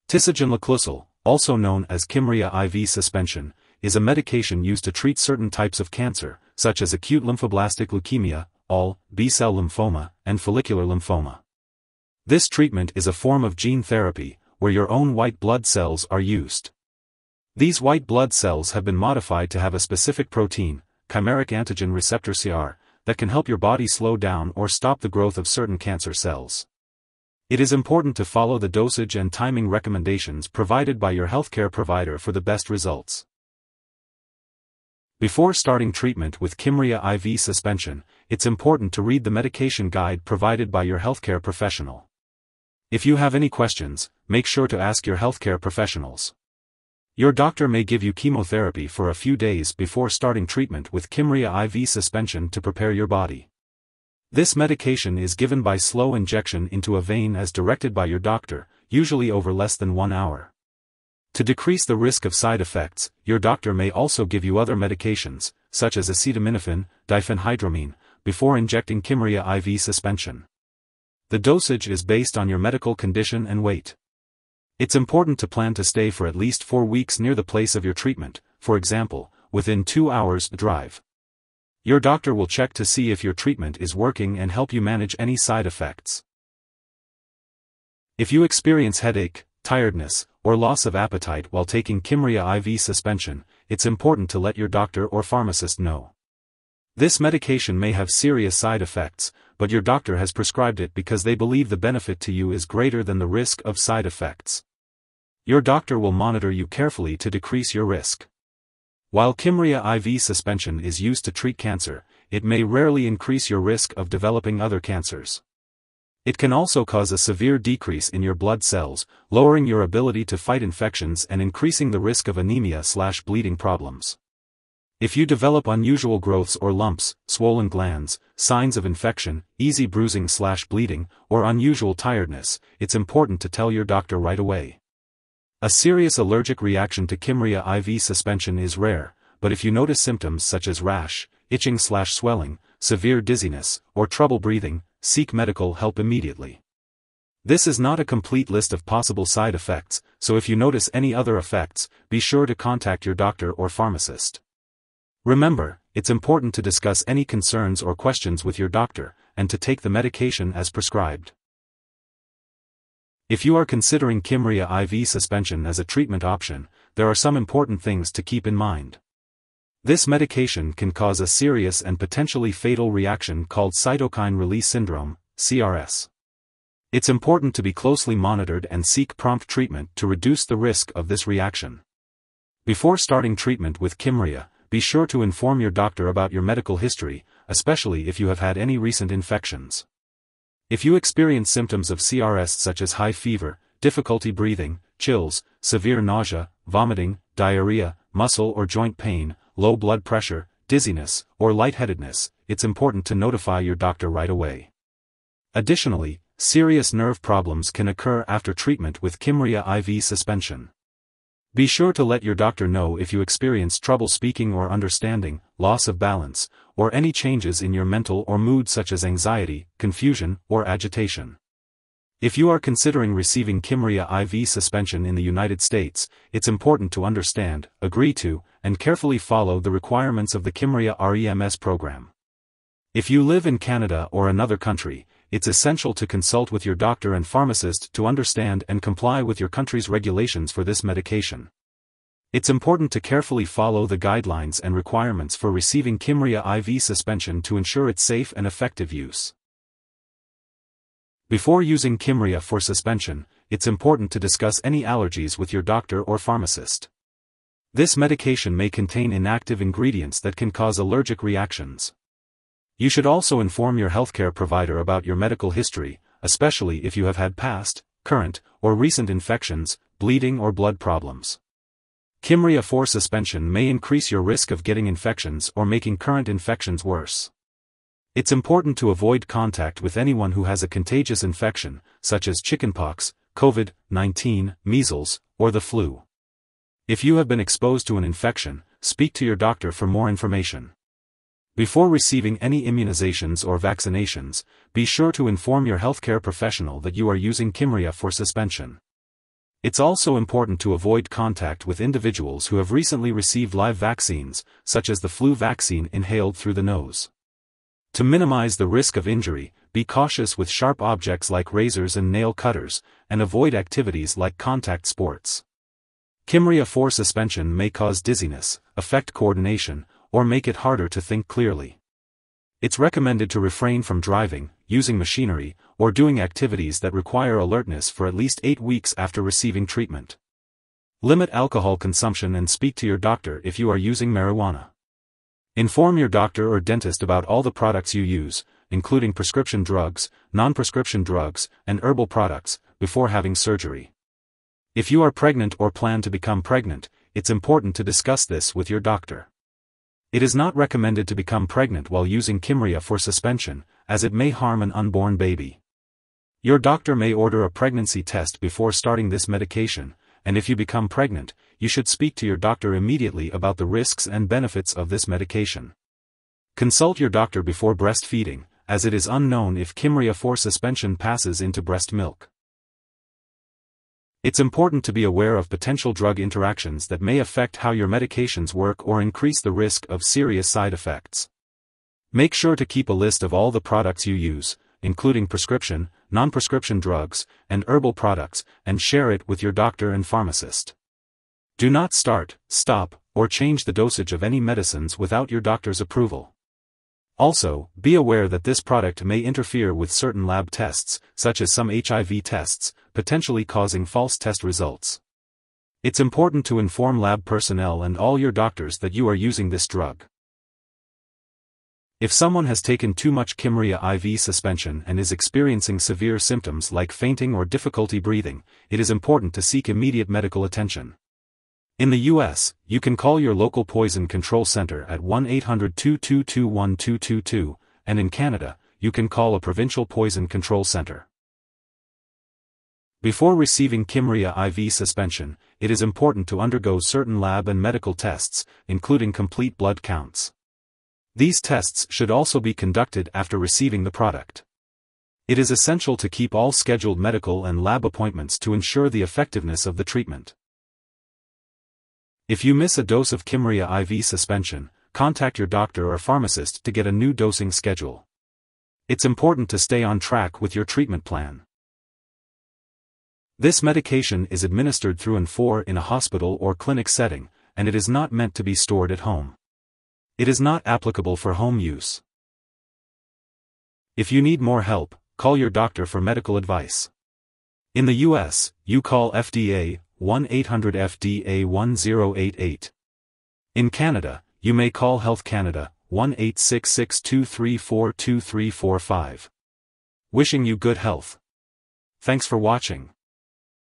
Tisagenlecleucel, also known as Kymriah IV Suspension, is a medication used to treat certain types of cancer, such as acute lymphoblastic leukemia, all, B-cell lymphoma, and follicular lymphoma. This treatment is a form of gene therapy, where your own white blood cells are used. These white blood cells have been modified to have a specific protein, chimeric antigen receptor-CAR, that can help your body slow down or stop the growth of certain cancer cells. It is important to follow the dosage and timing recommendations provided by your healthcare provider for the best results. Before starting treatment with Kymriah IV Suspension, it's important to read the medication guide provided by your healthcare professional. If you have any questions, make sure to ask your healthcare professionals. Your doctor may give you chemotherapy for a few days before starting treatment with Kymriah IV Suspension to prepare your body. This medication is given by slow injection into a vein as directed by your doctor, usually over less than 1 hour. To decrease the risk of side effects, your doctor may also give you other medications, such as acetaminophen, diphenhydramine, before injecting Kymriah IV Suspension. The dosage is based on your medical condition and weight. It's important to plan to stay for at least 4 weeks near the place of your treatment, for example, within 2 hours drive. Your doctor will check to see if your treatment is working and help you manage any side effects. If you experience headache, tiredness, or loss of appetite while taking Kymriah IV Suspension, it's important to let your doctor or pharmacist know. This medication may have serious side effects, but your doctor has prescribed it because they believe the benefit to you is greater than the risk of side effects. Your doctor will monitor you carefully to decrease your risk. While Kymriah IV Suspension is used to treat cancer, it may rarely increase your risk of developing other cancers. It can also cause a severe decrease in your blood cells, lowering your ability to fight infections and increasing the risk of anemia/bleeding problems. If you develop unusual growths or lumps, swollen glands, signs of infection, easy bruising/bleeding, or unusual tiredness, it's important to tell your doctor right away. A serious allergic reaction to Kymriah IV Suspension is rare, but if you notice symptoms such as rash, itching/swelling, severe dizziness, or trouble breathing, seek medical help immediately. This is not a complete list of possible side effects, so if you notice any other effects, be sure to contact your doctor or pharmacist. Remember, it's important to discuss any concerns or questions with your doctor, and to take the medication as prescribed. If you are considering Kymriah IV Suspension as a treatment option, there are some important things to keep in mind. This medication can cause a serious and potentially fatal reaction called cytokine release syndrome, CRS. It's important to be closely monitored and seek prompt treatment to reduce the risk of this reaction. Before starting treatment with Kymriah, be sure to inform your doctor about your medical history, especially if you have had any recent infections. If you experience symptoms of CRS such as high fever, difficulty breathing, chills, severe nausea, vomiting, diarrhea, muscle or joint pain, low blood pressure, dizziness, or lightheadedness, it's important to notify your doctor right away. Additionally, serious nerve problems can occur after treatment with Kymriah IV Suspension. Be sure to let your doctor know if you experience trouble speaking or understanding, loss of balance, or any changes in your mental or mood such as anxiety, confusion, or agitation. If you are considering receiving Kymriah IV Suspension in the United States, it's important to understand, agree to, and carefully follow the requirements of the Kymriah REMS program. If you live in Canada or another country, it's essential to consult with your doctor and pharmacist to understand and comply with your country's regulations for this medication. It's important to carefully follow the guidelines and requirements for receiving Kymriah IV Suspension to ensure its safe and effective use. Before using Kymriah for suspension, it's important to discuss any allergies with your doctor or pharmacist. This medication may contain inactive ingredients that can cause allergic reactions. You should also inform your healthcare provider about your medical history, especially if you have had past, current, or recent infections, bleeding or blood problems. Kymriah for suspension may increase your risk of getting infections or making current infections worse. It's important to avoid contact with anyone who has a contagious infection, such as chickenpox, COVID-19, measles, or the flu. If you have been exposed to an infection, speak to your doctor for more information. Before receiving any immunizations or vaccinations, be sure to inform your healthcare professional that you are using Kymriah for suspension. It's also important to avoid contact with individuals who have recently received live vaccines, such as the flu vaccine inhaled through the nose. To minimize the risk of injury, be cautious with sharp objects like razors and nail cutters, and avoid activities like contact sports. Kymriah IV suspension may cause dizziness, affect coordination, or make it harder to think clearly. It's recommended to refrain from driving, using machinery, or doing activities that require alertness for at least 8 weeks after receiving treatment. Limit alcohol consumption and speak to your doctor if you are using marijuana. Inform your doctor or dentist about all the products you use, including prescription drugs, non-prescription drugs, and herbal products, before having surgery. If you are pregnant or plan to become pregnant, it's important to discuss this with your doctor. It is not recommended to become pregnant while using Kymriah IV suspension, as it may harm an unborn baby. Your doctor may order a pregnancy test before starting this medication, and if you become pregnant, you should speak to your doctor immediately about the risks and benefits of this medication. Consult your doctor before breastfeeding, as it is unknown if Kymriah IV suspension passes into breast milk. It's important to be aware of potential drug interactions that may affect how your medications work or increase the risk of serious side effects. Make sure to keep a list of all the products you use, including prescription, non-prescription drugs, and herbal products, and share it with your doctor and pharmacist. Do not start, stop, or change the dosage of any medicines without your doctor's approval. Also, be aware that this product may interfere with certain lab tests, such as some HIV tests, potentially causing false test results. It's important to inform lab personnel and all your doctors that you are using this drug. If someone has taken too much Kymriah IV suspension and is experiencing severe symptoms like fainting or difficulty breathing, it is important to seek immediate medical attention. In the U.S., you can call your local poison control center at 1-800-222-1222, and in Canada, you can call a provincial poison control center. Before receiving Kymriah IV suspension, it is important to undergo certain lab and medical tests, including complete blood counts. These tests should also be conducted after receiving the product. It is essential to keep all scheduled medical and lab appointments to ensure the effectiveness of the treatment. If you miss a dose of Kymriah IV suspension, contact your doctor or pharmacist to get a new dosing schedule. It's important to stay on track with your treatment plan. This medication is administered through and for in a hospital or clinic setting, and it is not meant to be stored at home. It is not applicable for home use. If you need more help, call your doctor for medical advice. In the U.S., you call FDA 1-800-FDA-1088. In Canada, you may call Health Canada 1-866-234-2345. Wishing you good health. Thanks for watching.